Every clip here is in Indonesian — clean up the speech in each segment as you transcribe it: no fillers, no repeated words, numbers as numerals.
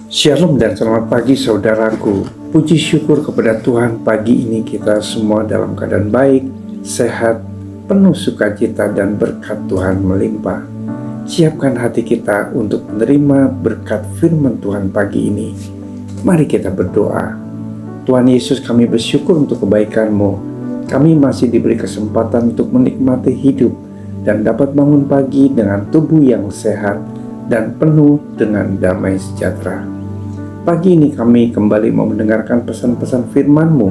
Shalom dan selamat pagi saudaraku. Puji syukur kepada Tuhan, pagi ini kita semua dalam keadaan baik, sehat, penuh sukacita dan berkat Tuhan melimpah. Siapkan hati kita untuk menerima berkat firman Tuhan pagi ini. Mari kita berdoa. Tuhan Yesus, kami bersyukur untuk kebaikan-Mu. Kami masih diberi kesempatan untuk menikmati hidup dan dapat bangun pagi dengan tubuh yang sehat dan penuh dengan damai sejahtera. Pagi ini kami kembali mau mendengarkan pesan-pesan firman-Mu.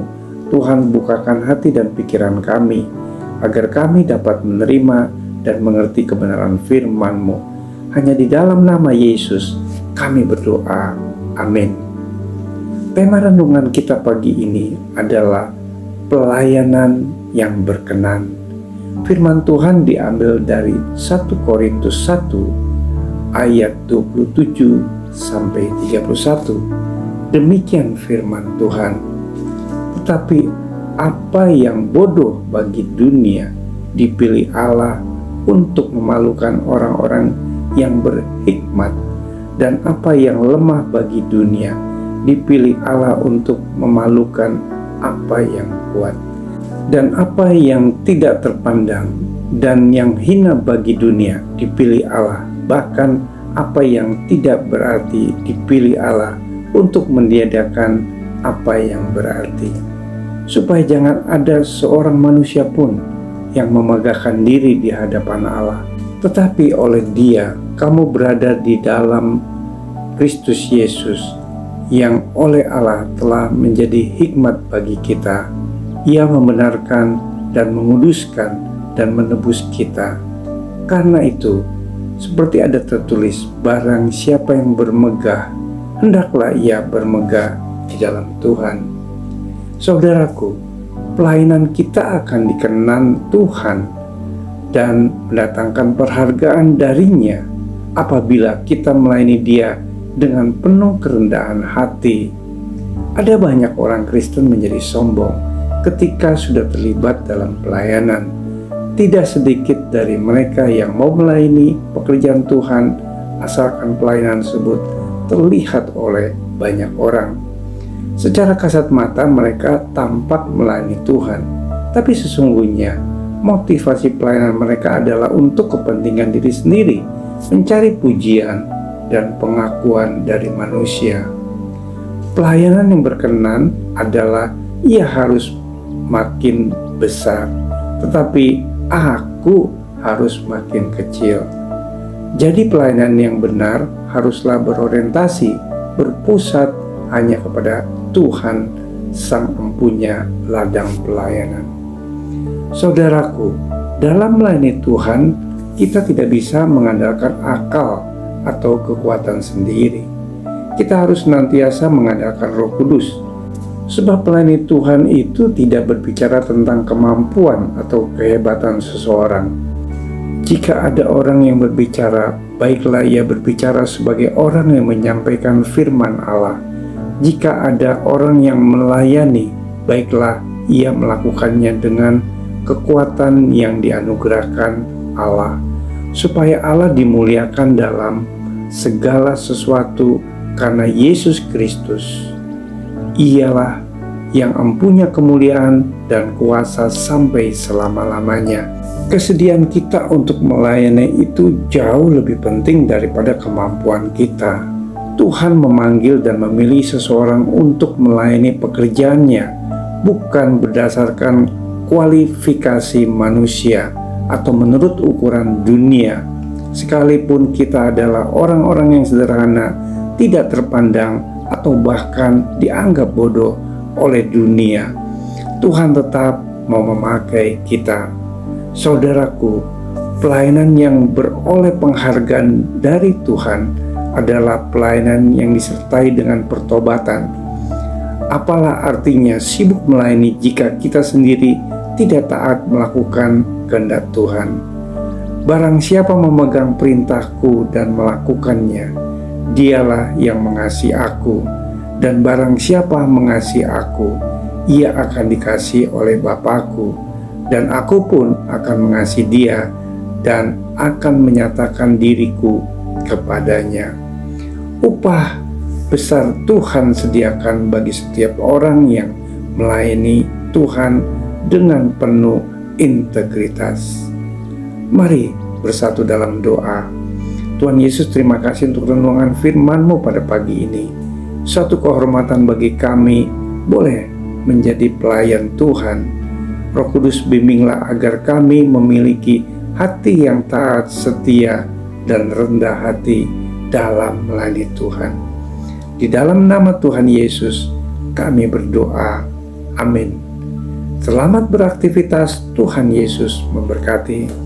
Tuhan, bukakan hati dan pikiran kami, agar kami dapat menerima dan mengerti kebenaran firman-Mu. Hanya di dalam nama Yesus kami berdoa. Amin. Tema renungan kita pagi ini adalah pelayanan yang berkenan. Firman Tuhan diambil dari 1 Korintus 1 ayat 27 sampai 31. Demikian firman Tuhan. Tetapi apa yang bodoh bagi dunia dipilih Allah untuk memalukan orang-orang yang berhikmat, dan apa yang lemah bagi dunia dipilih Allah untuk memalukan apa yang kuat, dan apa yang tidak terpandang dan yang hina bagi dunia dipilih Allah, bahkan apa yang tidak berarti dipilih Allah untuk meniadakan apa yang berarti, supaya jangan ada seorang manusia pun yang memegahkan diri di hadapan Allah. Tetapi oleh Dia kamu berada di dalam Kristus Yesus, yang oleh Allah telah menjadi hikmat bagi kita. Ia membenarkan dan menguduskan dan menebus kita. Karena itu, seperti ada tertulis, barang siapa yang bermegah, hendaklah ia bermegah di dalam Tuhan. Saudaraku, pelayanan kita akan dikenan Tuhan dan mendatangkan perhargaan darinya apabila kita melayani Dia dengan penuh kerendahan hati. Ada banyak orang Kristen menjadi sombong ketika sudah terlibat dalam pelayanan. Tidak sedikit dari mereka yang mau melayani pekerjaan Tuhan asalkan pelayanan tersebut terlihat oleh banyak orang. Secara kasat mata mereka tampak melayani Tuhan, tapi sesungguhnya motivasi pelayanan mereka adalah untuk kepentingan diri sendiri, mencari pujian dan pengakuan dari manusia. Pelayanan yang berkenan adalah ia harus makin besar, tetapi aku harus makin kecil. Jadi pelayanan yang benar haruslah berorientasi, berpusat hanya kepada Tuhan, Sang Empunya ladang pelayanan. Saudaraku, dalam melayani Tuhan, kita tidak bisa mengandalkan akal atau kekuatan sendiri. Kita harus senantiasa mengandalkan Roh Kudus. Sebab melayani Tuhan itu tidak berbicara tentang kemampuan atau kehebatan seseorang. Jika ada orang yang berbicara, baiklah ia berbicara sebagai orang yang menyampaikan firman Allah. Jika ada orang yang melayani, baiklah ia melakukannya dengan kekuatan yang dianugerahkan Allah, supaya Allah dimuliakan dalam segala sesuatu karena Yesus Kristus. Ialah yang empunya kemuliaan dan kuasa sampai selama-lamanya. Kesediaan kita untuk melayani itu jauh lebih penting daripada kemampuan kita. Tuhan memanggil dan memilih seseorang untuk melayani pekerjaannya, bukan berdasarkan kualifikasi manusia atau menurut ukuran dunia. Sekalipun kita adalah orang-orang yang sederhana, tidak terpandang, atau bahkan dianggap bodoh oleh dunia, Tuhan tetap mau memakai kita. Saudaraku, pelayanan yang beroleh penghargaan dari Tuhan adalah pelayanan yang disertai dengan pertobatan. Apalah artinya sibuk melayani jika kita sendiri tidak taat melakukan kehendak Tuhan? Barang siapa memegang perintahku dan melakukannya, Dialah yang mengasihi aku, dan barang siapa mengasihi aku, ia akan dikasihi oleh Bapa-Ku, dan aku pun akan mengasihi dia dan akan menyatakan diriku kepadanya. Upah besar Tuhan sediakan bagi setiap orang yang melayani Tuhan dengan penuh integritas. Mari bersatu dalam doa. Tuhan Yesus, terima kasih untuk renungan firman-Mu pada pagi ini. Suatu kehormatan bagi kami boleh menjadi pelayan Tuhan. Roh Kudus, bimbinglah agar kami memiliki hati yang taat, setia, dan rendah hati dalam melayani Tuhan. Di dalam nama Tuhan Yesus kami berdoa. Amin. Selamat beraktivitas. Tuhan Yesus memberkati.